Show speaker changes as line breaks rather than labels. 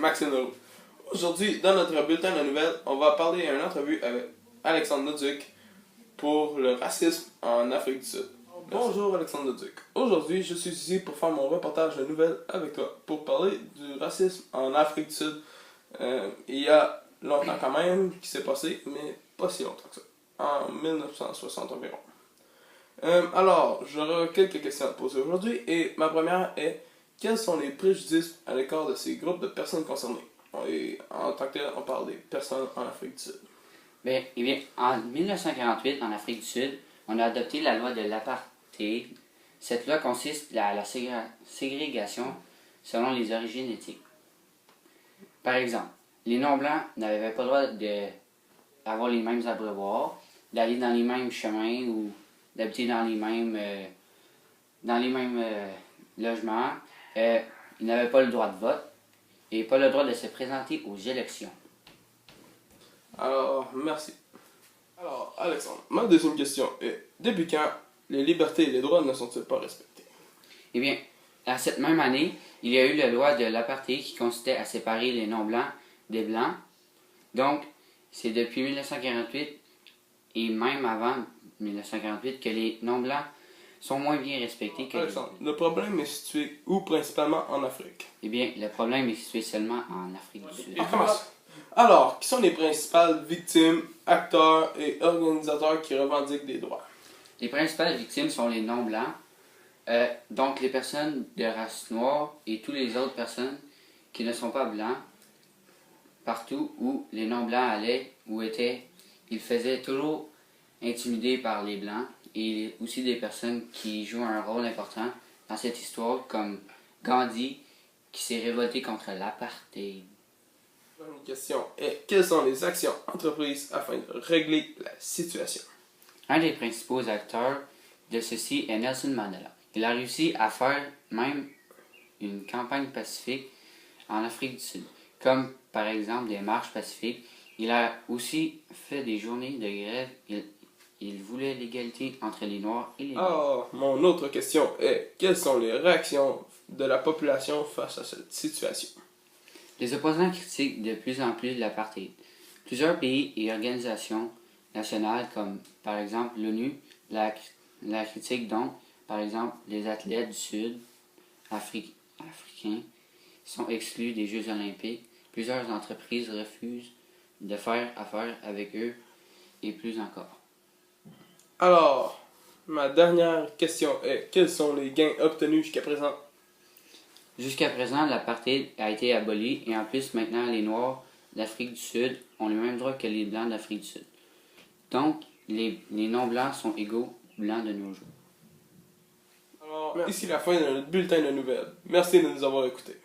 Maxime Leroux. Aujourd'hui, dans notre bulletin de nouvelles, on va parler d'une entrevue avec Alexandre Leduc pour le racisme en Afrique du Sud. Bonjour Alexandre Leduc. Aujourd'hui, je suis ici pour faire mon reportage de nouvelles avec toi pour parler du racisme en Afrique du Sud. Il y a longtemps quand même qui s'est passé, mais pas si longtemps que ça. En 1960 environ. Alors, j'aurai quelques questions à poser aujourd'hui et ma première est: quels sont les préjudices à l'égard de ces groupes de personnes concernées? Et en tant que tel, on parle des personnes en Afrique du Sud.
Bien, en 1948, en Afrique du Sud, on a adopté la loi de l'apartheid. Cette loi consiste à la ségrégation selon les origines ethniques. Par exemple, les non-blancs n'avaient pas le droit d'avoir les mêmes abreuvoirs, d'aller dans les mêmes chemins ou d'habiter dans les mêmes logements. Ils n'avaient pas le droit de vote et pas le droit de se présenter aux élections.
Alors, merci. Alors, Alexandre, ma deuxième question est: depuis quand les libertés et les droits ne sont-ils pas respectés?
Eh bien, à cette même année, il y a eu la loi de l'apartheid qui consistait à séparer les non-blancs des blancs. Donc, c'est depuis 1948 et même avant 1948 que les non-blancs sont moins bien respectés que
Alexandre, le problème est situé où principalement en Afrique?
Eh bien, le problème est situé seulement en Afrique du Sud.
Alors, qui sont les principales victimes, acteurs et organisateurs qui revendiquent des droits?
Les principales victimes sont les non-blancs, donc les personnes de race noire et toutes les autres personnes qui ne sont pas blancs. Partout où les non-blancs allaient ou étaient, ils faisaient toujours intimider par les blancs, et aussi des personnes qui jouent un rôle important dans cette histoire, comme Gandhi, qui s'est révolté contre l'apartheid.
Une question est: quelles sont les actions entreprises afin de régler la situation?
Un des principaux acteurs de ceci est Nelson Mandela. Il a réussi à faire même une campagne pacifique en Afrique du Sud, comme par exemple des marches pacifiques. Il a aussi fait des journées de grève. Il voulait l'égalité entre les Noirs et les Blancs.
Alors, mon autre question est: quelles sont les réactions de la population face à cette situation?
Les opposants critiquent de plus en plus l'apartheid. Plusieurs pays et organisations nationales, comme par exemple l'ONU, la critiquent donc. Par exemple, les athlètes du Sud africains sont exclus des Jeux olympiques. Plusieurs entreprises refusent de faire affaire avec eux et plus encore.
Alors, ma dernière question est: quels sont les gains obtenus jusqu'à présent?
Jusqu'à présent, l'apartheid a été aboli et en plus, maintenant, les Noirs d'Afrique du Sud ont le même droit que les Blancs d'Afrique du Sud. Donc, les non-blancs sont égaux aux Blancs de nos jours.
Alors, ici la fin de notre bulletin de nouvelles. Merci de nous avoir écoutés.